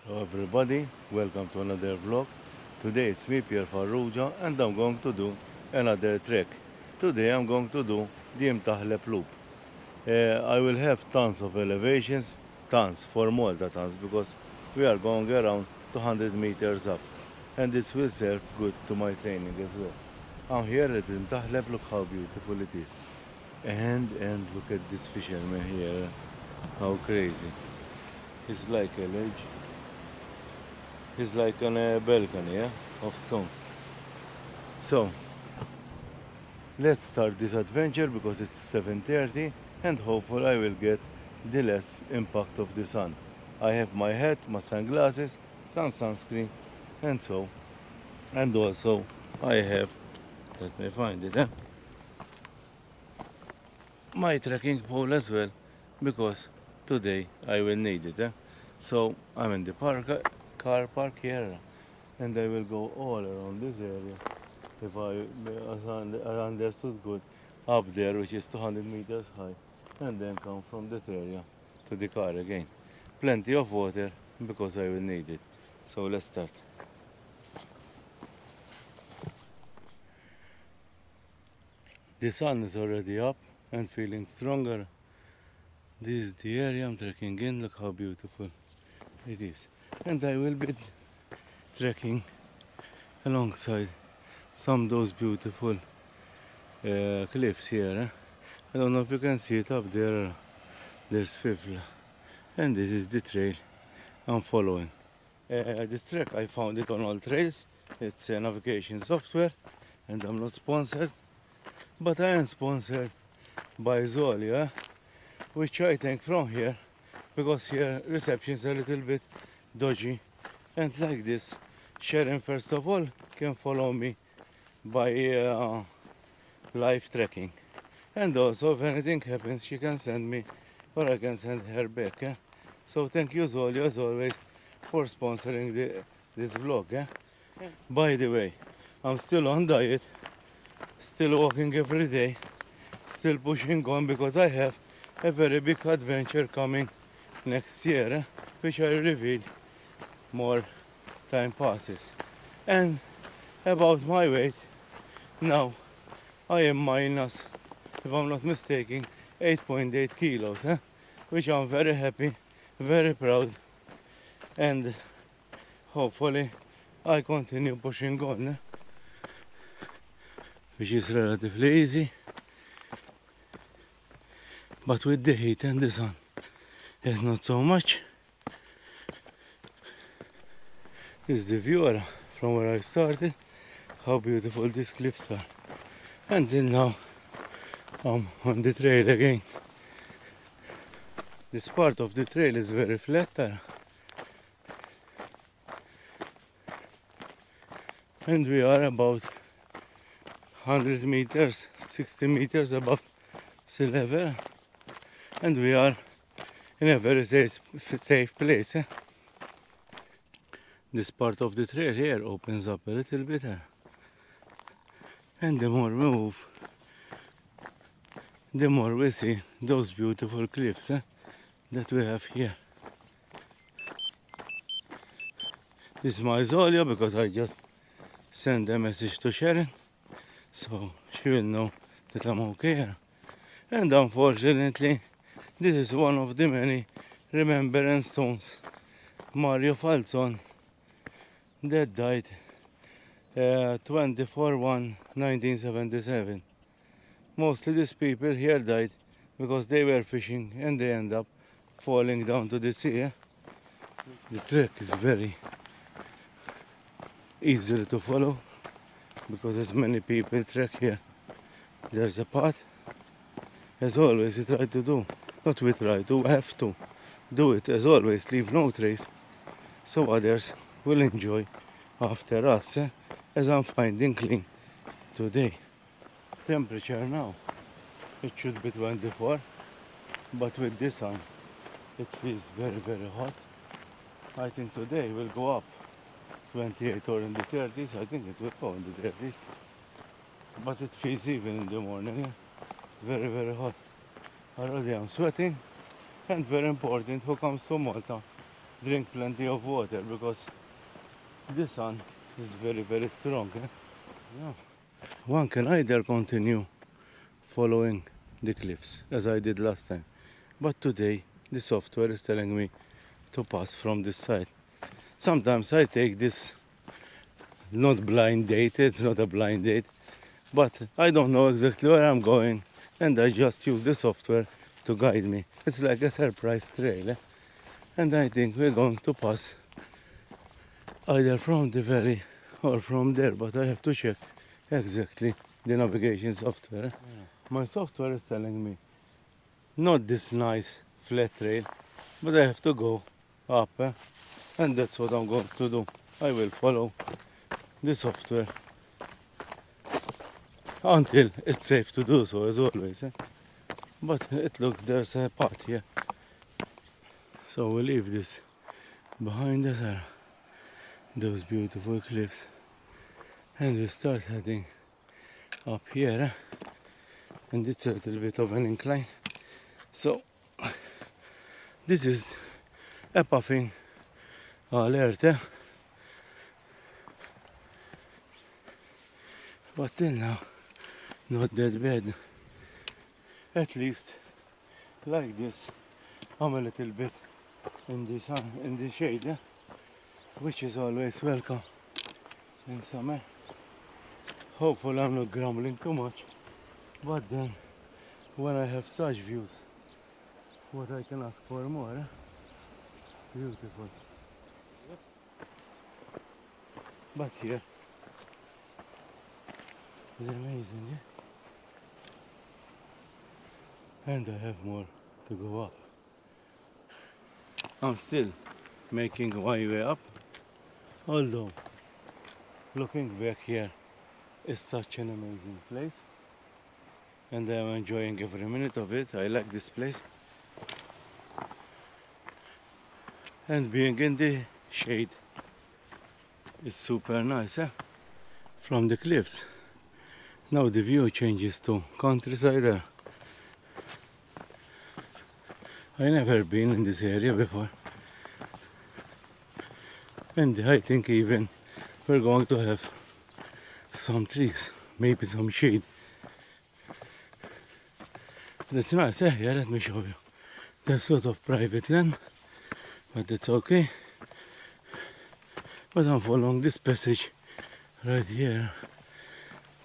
Hello everybody, welcome to another vlog. Today it's me, Pierre Farrugia, and I'm going to do another trek. Today I'm going to do the Mtahleb loop. I will have tons of elevations, tons, for Malta tons, because we are going around 200 meters up. And this will serve good to my training as well. I'm here at Mtahleb, look how beautiful it is. And look at this fisherman here, how crazy. It's like a ledge. It's like on a balcony, yeah, of stone. So, let's start this adventure because it's 7:30 and hopefully I will get the less impact of the sun. I have my hat, my sunglasses, some sunscreen, and so, and also I have, let me find it, my trekking pole as well because today I will need it. So, I'm in the car park here and I will go all around this area. If I understood good, up there, which is 200 meters high, and then come from that area to the car again. Plenty of water because I will need it. So let's start. The sun is already up and feeling stronger. This is the area I'm trekking in. Look how beautiful it is. And I will be trekking alongside some of those beautiful cliffs here. I don't know if you can see it up there. There's Fifla. And this is the trail I'm following. This trek, I found it on All Trails. It's a navigation software and I'm not sponsored. But I am sponsored by Zoleo, which I think from here because here reception is a little bit dodgy. And like this, Sharon first of all can follow me by live tracking. And also if anything happens she can send me or I can send her back. So thank you Zoleo as always for sponsoring this vlog. By the way, I'm still on diet, still walking every day, still pushing on because I have a very big adventure coming next year, which I reveal more time passes. And about my weight, now I am minus, if I'm not mistaken, 8.8 kilos, which I'm very happy, very proud, and hopefully I continue pushing on, which is relatively easy, but with the heat and the sun, it's not so much. This is the view from where I started, how beautiful these cliffs are. And then now I'm on the trail again. This part of the trail is very flat there. And we are about 100 meters, 60 meters above sea level. And we are in a very safe place. This part of the trail here opens up a little bit. And the more we move, the more we see those beautiful cliffs that we have here. This is my Zoleo because I just sent a message to Sharon, so she will know that I'm okay. And unfortunately, this is one of the many remembrance stones. Mario Falzon, that died 24/1/1977. Mostly these people here died because they were fishing and they end up falling down to the sea. The trek is very easy to follow because as many people trek here. There's a path. As always, we try to do, not we try to, have to do it as always, leave no trace so others will enjoy after us, as I'm finding clean today. Temperature now, it should be 24, but with this sun, it feels very hot. I think today will go up 28 or in the 30s. I think it will go in the 30s, but it feels even in the morning. It's very hot. Already I'm sweating, and very important who comes to Malta drink plenty of water because the sun is very, very strong. Yeah. One can either continue following the cliffs as I did last time, but today the software is telling me to pass from this side. Sometimes I take this not blind date, it's not a blind date, but I don't know exactly where I'm going and I just use the software to guide me. It's like a surprise trail, and I think we're going to pass either from the valley or from there, but I have to check exactly the navigation software. My software is telling me not this nice flat trail, but I have to go up, and that's what I'm going to do. I will follow the software until it's safe to do so, as always. But it looks there's a path here. So we'll leave this behind us, those beautiful cliffs, and we start heading up here, and it's a little bit of an incline. So this is a puffing alert, but till now not that bad. At least like this I'm a little bit in the sun, in the shade, which is always welcome in summer. Hopefully I'm not grumbling too much, but then when I have such views, what I can ask for more? Beautiful. But here is amazing, and I have more to go up. I'm still making my way up, although looking back here is such an amazing place, and I'm enjoying every minute of it. I like this place, and being in the shade is super nice, from the cliffs. Now the view changes to countryside. I never been in this area before, and I think even we're going to have some trees, maybe some shade. That's nice, yeah, let me show you. There's a lot of private land, but it's okay. But I'm following this passage right here.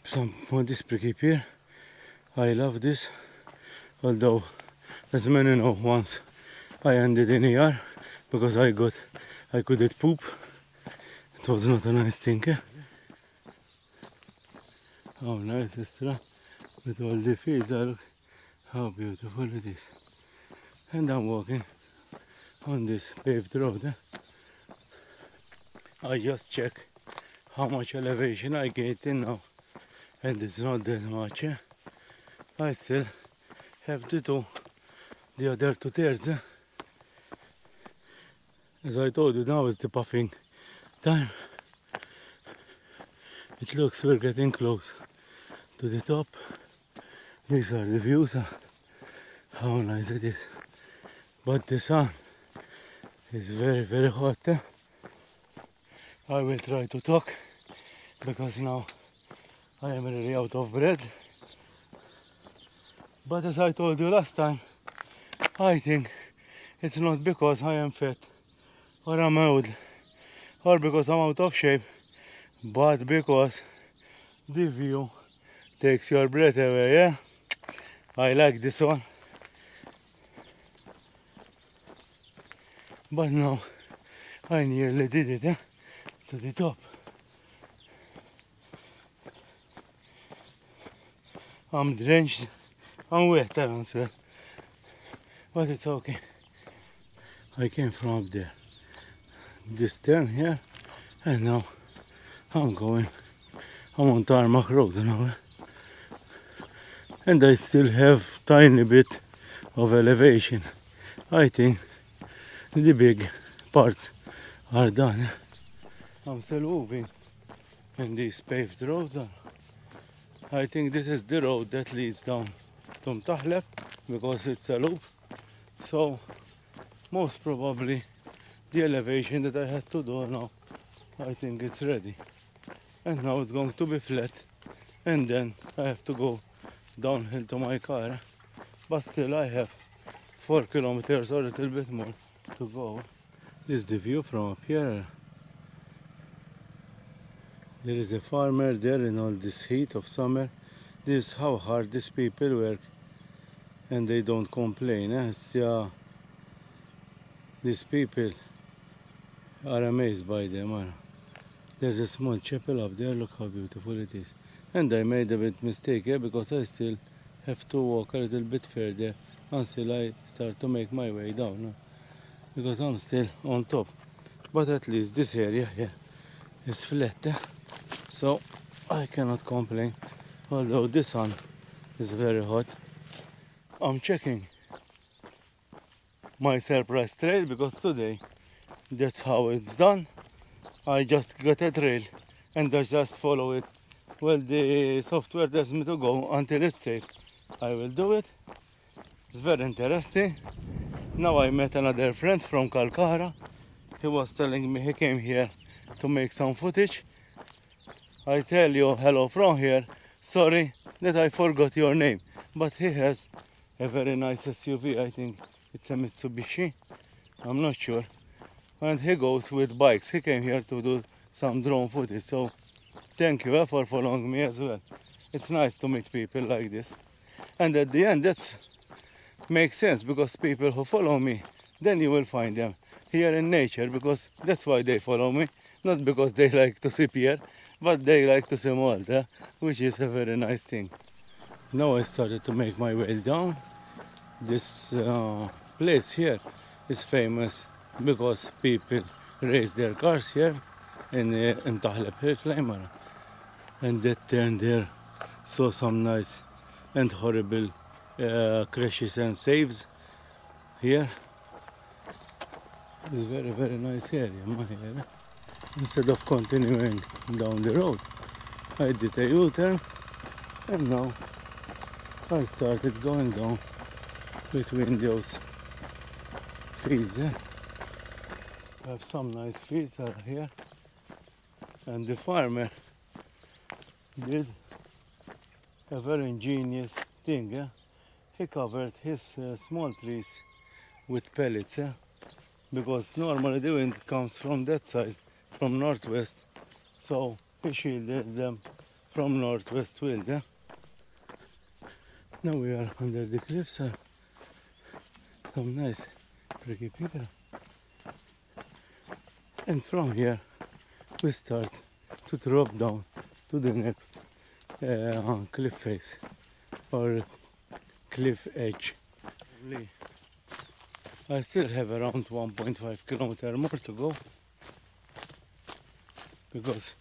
Some this pricky pier. I love this, although as many know, once I ended in ER because I couldn't poop. It was not a nice thing. How nice is it, with all the fields. Look how beautiful it is. And I'm walking on this paved road. I just check how much elevation I get in now, and it's not that much. I still have to do the other 2/3. As I told you, now is the puffing time. It looks we're getting close to the top. These are the views. How nice it is. But the sun is very, very hot. I will try to talk because now I am really out of breath. But as I told you last time, I think it's not because I am fat or I'm old or because I'm out of shape, but because the view takes your breath away. I like this one. But now I nearly did it, to the top. I'm drenched, I'm wet, I swear. But it's okay. I came from up there, this turn here, and now I'm on tarmac roads now. And I still have tiny bit of elevation. I think the big parts are done. I'm still moving in these paved roads. I think this is the road that leads down to Mtahleb because it's a loop. So most probably the elevation that I had to do now. I think it's ready. And now it's going to be flat. And then I have to go downhill to my car. But still I have 4 kilometers or a little bit more to go. This is the view from up here. There is a farmer there in all this heat of summer. This is how hard these people work. And they don't complain. These people are amazed by them. There's a small chapel up there. Look how beautiful it is. And I made a bit mistake here because I still have to walk a little bit further until I start to make my way down. Because I'm still on top. But at least this area here is flat. So I cannot complain. Although the sun is very hot. I'm checking my surprise trail because today that's how it's done. I just got a trail and I just follow it. Well, the software tells me to go until it's safe. I will do it. It's very interesting. Now I met another friend from Calcutta. He was telling me he came here to make some footage. I tell you hello from here. Sorry that I forgot your name. But he has a very nice SUV. I think it's a Mitsubishi. I'm not sure. And he goes with bikes. He came here to do some drone footage. So thank you for following me as well. It's nice to meet people like this. And at the end, that makes sense because people who follow me, then you will find them here in nature because that's why they follow me. Not because they like to see Pierre, but they like to see Malta, which is a very nice thing. Now I started to make my way down. This place here is famous because people race their cars here in Mtahleb hill climber. And they turned there, saw some nice and horrible crashes and saves here. It's very, very nice area. Instead of continuing down the road, I did a U-turn and now I started going down between those fields. I have some nice fields out here, and the farmer did a very ingenious thing. He covered his small trees with pellets, because normally the wind comes from that side, from northwest, so he shielded them from northwest wind. Now we are under the cliffs. Some nice pretty people. And from here we start to drop down to the next cliff face or cliff edge. I still have around 1.5 kilometers more to go because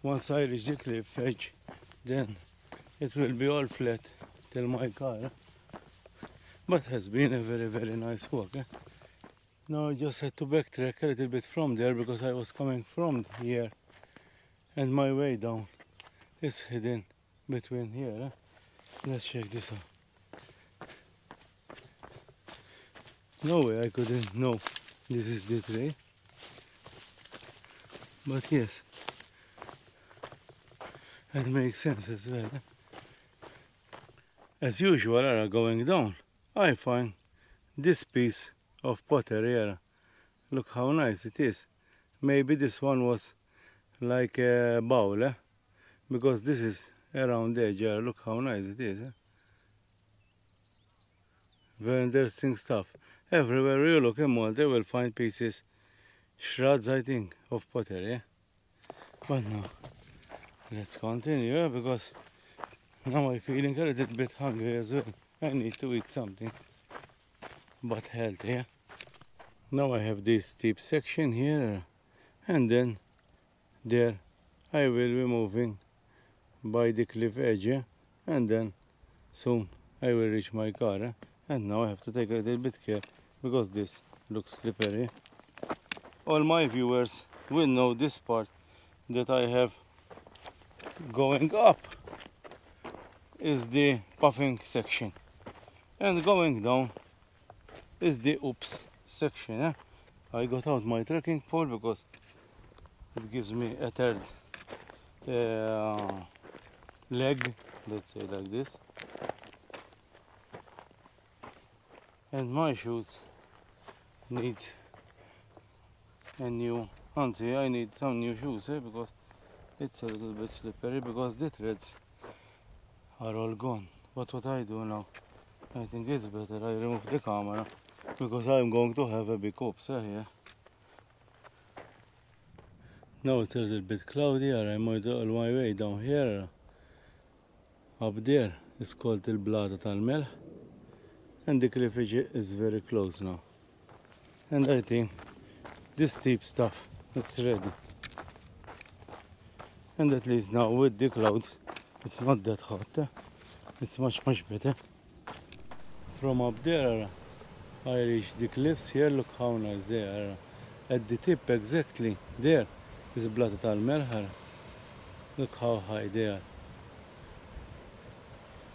once I reach the cliff edge, then it will be all flat till my car. But has been a very, very nice walk. Now I just had to backtrack a little bit from there because I was coming from here and my way down is hidden between here. Let's check this out. No way I couldn't know this is the trail. But yes, it makes sense as well. As usual, going down, I find this piece of pottery here. Look how nice it is. Maybe this one was like a bowl, because this is around the edge. Look how nice it is. Very interesting stuff. Everywhere you look in Malta, you will find pieces, shards, I think, of pottery. But now, let's continue because now I'm feeling a little bit hungry as well. I need to eat something, but healthy. Now I have this steep section here, and then there I will be moving by the cliff edge, and then soon I will reach my car. And now I have to take a little bit care because this looks slippery. All my viewers will know this part that I have going up is the puffing section, and going down is the oops section. I got out my trekking pole because it gives me a third leg, let's say like this. And my shoes need a new, I need some new shoes because it's a little bit slippery because the threads are all gone. But what I do now, I think it's better I remove the camera because I'm going to have a big oops here. Now it's a little bit cloudy and I'm on my way down here. Up there it's called il-Blata tal-Melħ and the cliff is very close now. And I think this steep stuff it's ready. And at least now with the clouds it's not that hot. It's much better. From up there I reached the cliffs here. Look how nice they are. At the tip exactly there is Blata tal-Melħ. Look how high they are.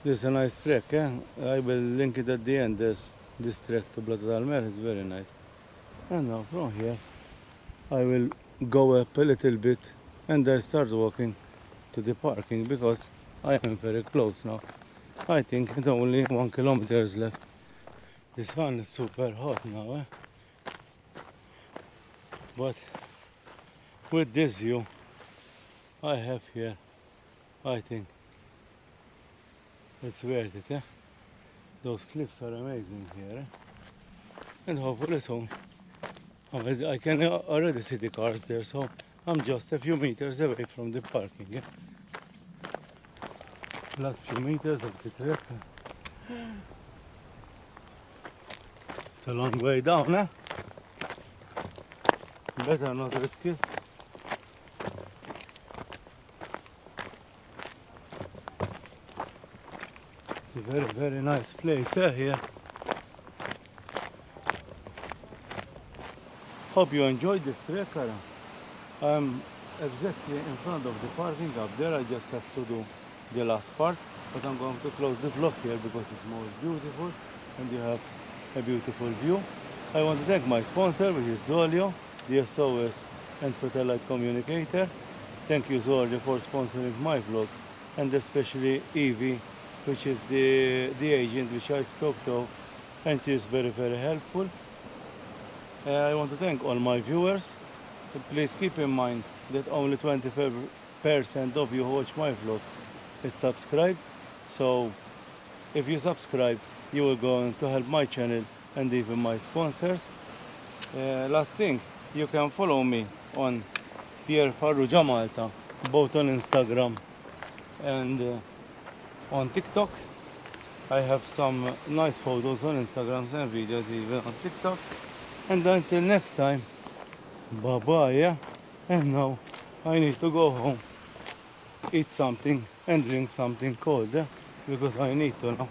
This is a nice trek, I will link it at the end. There's this trek to Blata tal-Melħ is very nice. And now from here I will go up a little bit and I start walking to the parking because I am very close now. I think it's only 1 kilometer left. The sun is super hot now, But with this view I have here, I think it's worth it, Those cliffs are amazing here, And hopefully soon I can already see the cars there, so I'm just a few meters away from the parking, Last few meters of the trek. It's a long way down, Better not risk it. It's a very nice place here. Hope you enjoyed this trek. I'm exactly in front of the parking up there. I just have to do the last part, but I'm going to close the vlog here because it's more beautiful and you have a beautiful view. I want to thank my sponsor, which is Zoleo, the SOS and satellite communicator. Thank you, Zoleo, for sponsoring my vlogs, and especially Evie, which is the agent which I spoke to, and she is very helpful. I want to thank all my viewers. Please keep in mind that only 25% of you who watch my vlogs is subscribed. So if you subscribe, you will go to help my channel and even my sponsors. Last thing, you can follow me on Pierre Farrugia Malta, both on Instagram and on TikTok. I have some nice photos on Instagram and videos even on TikTok. And until next time, bye bye, And now I need to go home, eat something and drink something cold, because I need to now.